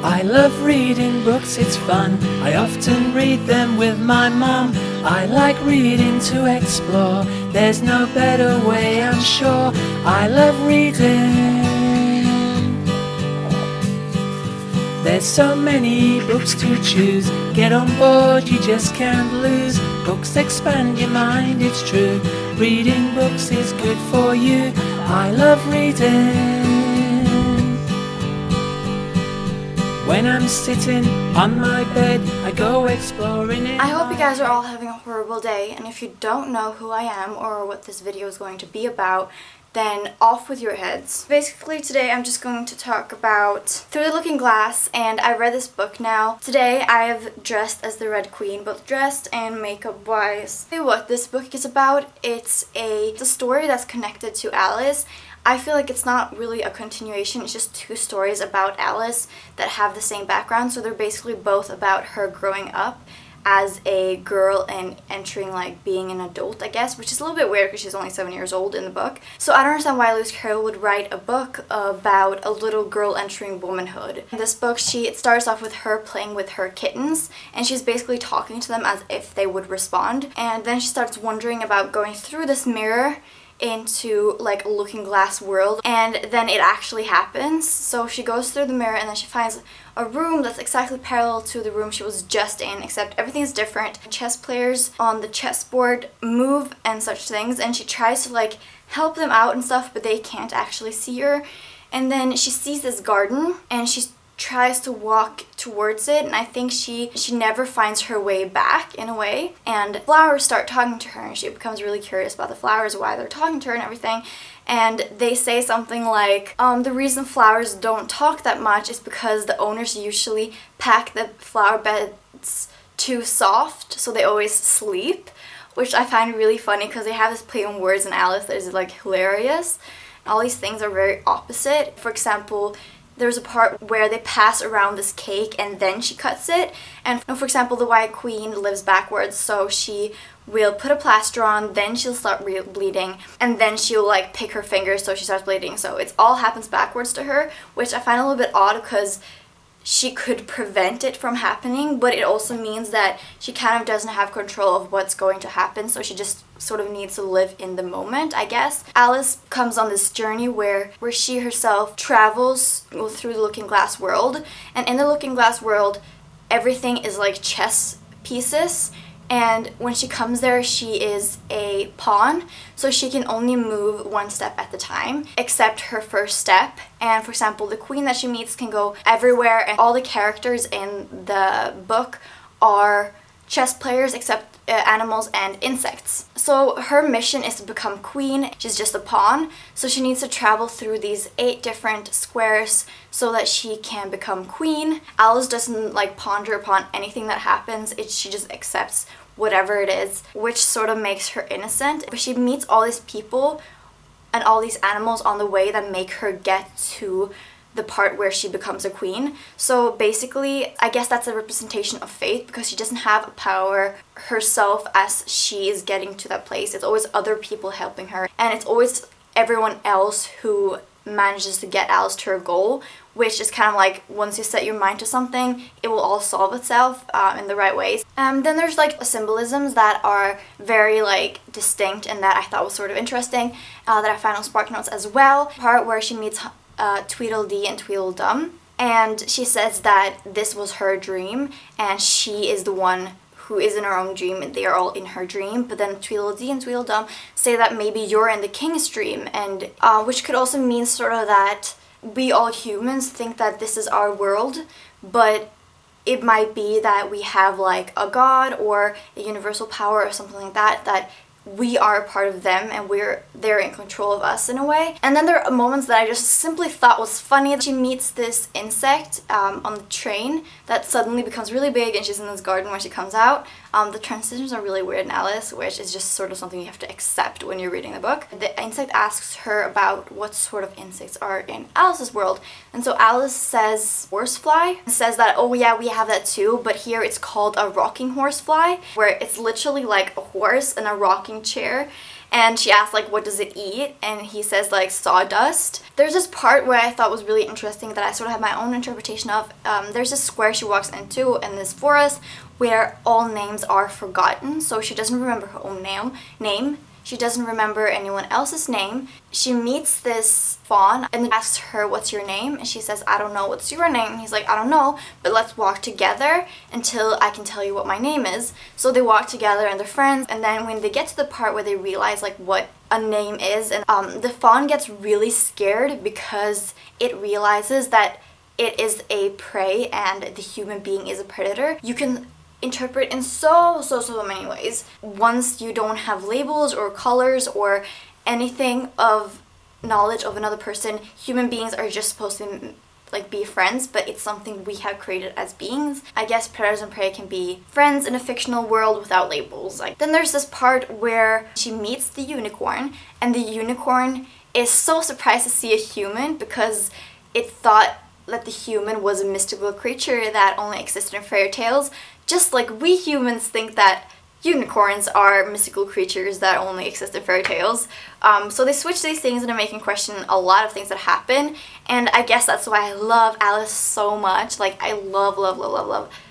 I love reading books, it's fun. I often read them with my mum. I like reading to explore. There's no better way, I'm sure. I love reading. There's so many books to choose. Get on board, you just can't lose. Books expand your mind, it's true. Reading books is good for you. I love reading. When I'm sitting on my bed, I go exploring it. I hope you guys are all having a horrible day, and if you don't know who I am or what this video is going to be about, then off with your heads. Basically today I'm just going to talk about Through the Looking Glass, and I read this book now. Today I have dressed as the Red Queen, both dressed and makeup wise. Tell you what this book is about. It's a story that's connected to Alice. I feel like it's not really a continuation, it's just two stories about Alice that have the same background, so they're basically both about her growing up as a girl and entering, like, being an adult, I guess, which is a little bit weird because she's only 7 years old in the book. So I don't understand why Lewis Carroll would write a book about a little girl entering womanhood. In this book, it starts off with her playing with her kittens, and she's basically talking to them as if they would respond, and then she starts wondering about going through this mirror into like a looking glass world, and then it actually happens. So she goes through the mirror and then she finds a room that's exactly parallel to the room she was just in, except everything's different. Chess players on the chessboard move and such things, and she tries to like help them out and stuff, but they can't actually see her. And then she sees this garden and she tries to walk towards it, and I think she never finds her way back in a way, and flowers start talking to her and she becomes really curious about the flowers, why they're talking to her and everything. And they say something like, the reason flowers don't talk that much is because the owners usually pack the flower beds too soft, so they always sleep, which I find really funny because they have this play on words in Alice that is like hilarious. All these things are very opposite. For example, there's a part where they pass around this cake and then she cuts it, and for example the White Queen lives backwards, so she will put a plaster on, then she'll start bleeding, and then she'll like pick her fingers so she starts bleeding. So it all happens backwards to her, which I find a little bit odd because she could prevent it from happening, but it also means that she kind of doesn't have control of what's going to happen, so she just sort of needs to live in the moment, I guess. Alice comes on this journey where she herself travels through the Looking Glass world, and in the Looking Glass world everything is like chess pieces, and when she comes there she is a pawn, so she can only move one step at a time except her first step. And for example the queen that she meets can go everywhere, and all the characters in the book are chess players except animals and insects. So her mission is to become queen. She's just a pawn, so she needs to travel through these 8 different squares so that she can become queen. Alice doesn't like ponder upon anything that happens, she just accepts whatever it is, which sort of makes her innocent. But she meets all these people and all these animals on the way that make her get to the part where she becomes a queen. So basically I guess that's a representation of fate, because she doesn't have a power herself as she is getting to that place. It's always other people helping her, and it's always everyone else who manages to get Alice to her goal, which is kind of like once you set your mind to something it will all solve itself in the right ways. Then there's like symbolisms that are very like distinct and that I thought was sort of interesting, that I found on Spark Notes as well. Part where she meets Tweedledee and Tweedledum, and she says that this was her dream and she is the one who is in her own dream and they are all in her dream. But then Tweedledee and Tweedledum say that maybe you're in the king's dream, and which could also mean sort of that we all humans think that this is our world, but it might be that we have like a god or a universal power or something like that, that we are a part of them and they're in control of us in a way. And then there are moments that I just simply thought was funny. She meets this insect on the train that suddenly becomes really big, and she's in this garden when she comes out. The transitions are really weird in Alice, which is just sort of something you have to accept when you're reading the book. The insect asks her about what sort of insects are in Alice's world, and so Alice says horsefly, and says that, oh yeah, we have that too, but here it's called a rocking horsefly, where it's literally like a horse in a rocking chair. and she asks like, what does it eat? And he says like sawdust. There's this part where I thought was really interesting that I sort of have my own interpretation of. There's this square she walks into in this forest where all names are forgotten, so she doesn't remember her own name. She doesn't remember anyone else's name. She meets this fawn and asks her, what's your name? And she says, I don't know, what's your name? And he's like, I don't know, but let's walk together until I can tell you what my name is. So they walk together and they're friends, and then when they get to the part where they realize like what a name is, and the fawn gets really scared because it realizes that it is a prey and the human being is a predator. You can interpret in so many ways. Once you don't have labels or colors or anything of knowledge of another person, human beings are just supposed to like be friends, but it's something we have created as beings. I guess predators and prey can be friends in a fictional world without labels. Then there's this part where she meets the unicorn, and the unicorn is so surprised to see a human because it thought that the human was a mystical creature that only existed in fairy tales, just like we humans think that unicorns are mystical creatures that only exist in fairy tales. So they switch these things and they make me question a lot of things that happen, and I guess that's why I love Alice so much. Like, I love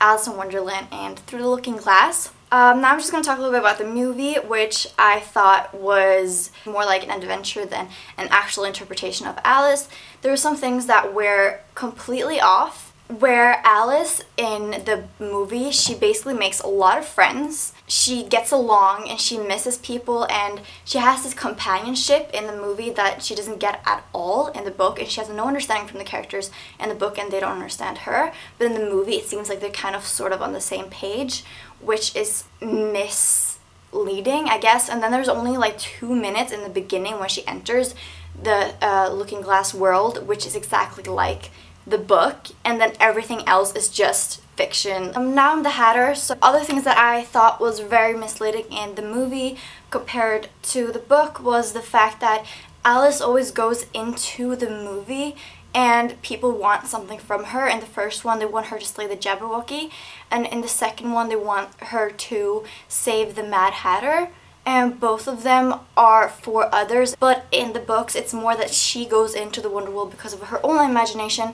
Alice in Wonderland and Through the Looking Glass. Now I'm just going to talk a little bit about the movie, which I thought was more like an adventure than an actual interpretation of Alice. There were some things that were completely off. Where Alice in the movie, she basically makes a lot of friends. She gets along and she misses people, and she has this companionship in the movie that she doesn't get at all in the book, and she has no understanding from the characters in the book and they don't understand her. But in the movie it seems like they're kind of sort of on the same page, which is misleading, I guess. And then there's only like 2 minutes in the beginning when she enters the Looking Glass world, which is exactly like the book, and then everything else is just fiction. Now I'm the Hatter. So other things that I thought was very misleading in the movie compared to the book was the fact that Alice always goes into the movie and people want something from her. In the first one, they want her to slay the Jabberwocky, and in the second one, they want her to save the Mad Hatter. And both of them are for others, but in the books it's more that she goes into the Wonderworld because of her own imagination.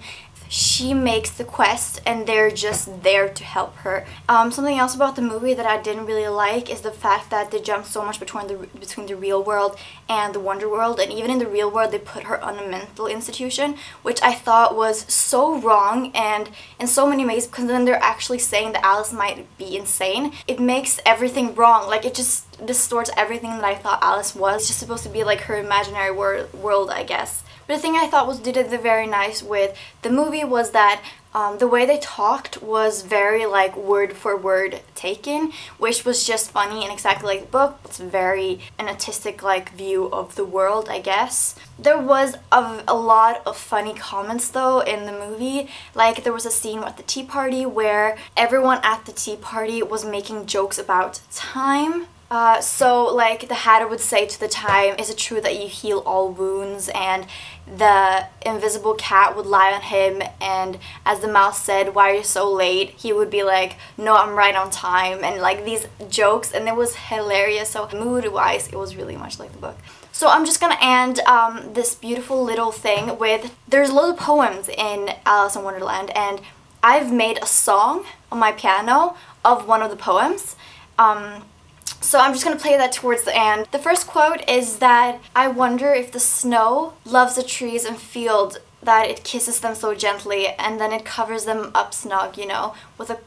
She makes the quest and they're just there to help her. Something else about the movie that I didn't really like is the fact that they jumped so much between the real world and the Wonderworld, and even in the real world they put her on a mental institution, which I thought was so wrong and in so many ways, because then they're actually saying that Alice might be insane. It makes everything wrong. Like, it just distorts everything that I thought Alice was. It's just supposed to be like her imaginary world, I guess. But the thing I thought was did it very nice with the movie was that the way they talked was very like word for word taken, which was just funny and exactly like the book. It's very an artistic like view of the world, I guess. There was a lot of funny comments though in the movie. Like, there was a scene at the tea party where everyone at the tea party was making jokes about time. So like the Hatter would say to the time, is it true that you heal all wounds? And the invisible cat would lie on him, and as the mouse said, why are you so late? He would be like, no, I'm right on time, and like these jokes, and it was hilarious. So mood wise it was really much like the book. So I'm just gonna end this beautiful little thing with, there's a lot of poems in Alice in Wonderland, and I've made a song on my piano of one of the poems. So I'm just going to play that towards the end. The first quote is that I wonder if the snow loves the trees and fields, that it kisses them so gently and then it covers them up snug, you know, with a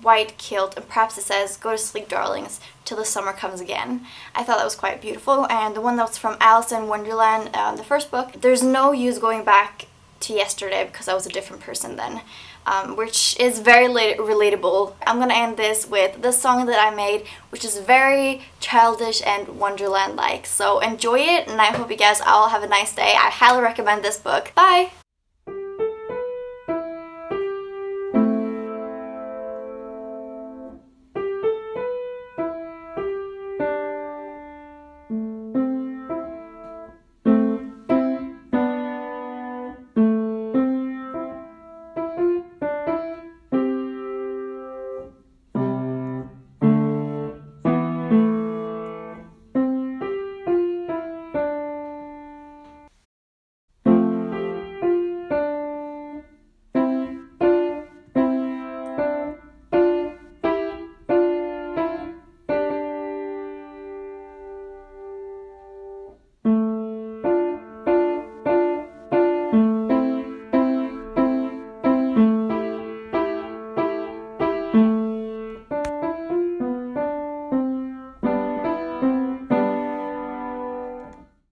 white kilt, and perhaps it says, go to sleep darlings till the summer comes again. I thought that was quite beautiful. And the one that's from Alice in Wonderland, the first book, there's no use going back to yesterday because I was a different person then. Which is very relatable. I'm gonna end this with the song that I made, which is very childish and Wonderland-like. So enjoy it, and I hope you guys all have a nice day. I highly recommend this book. Bye!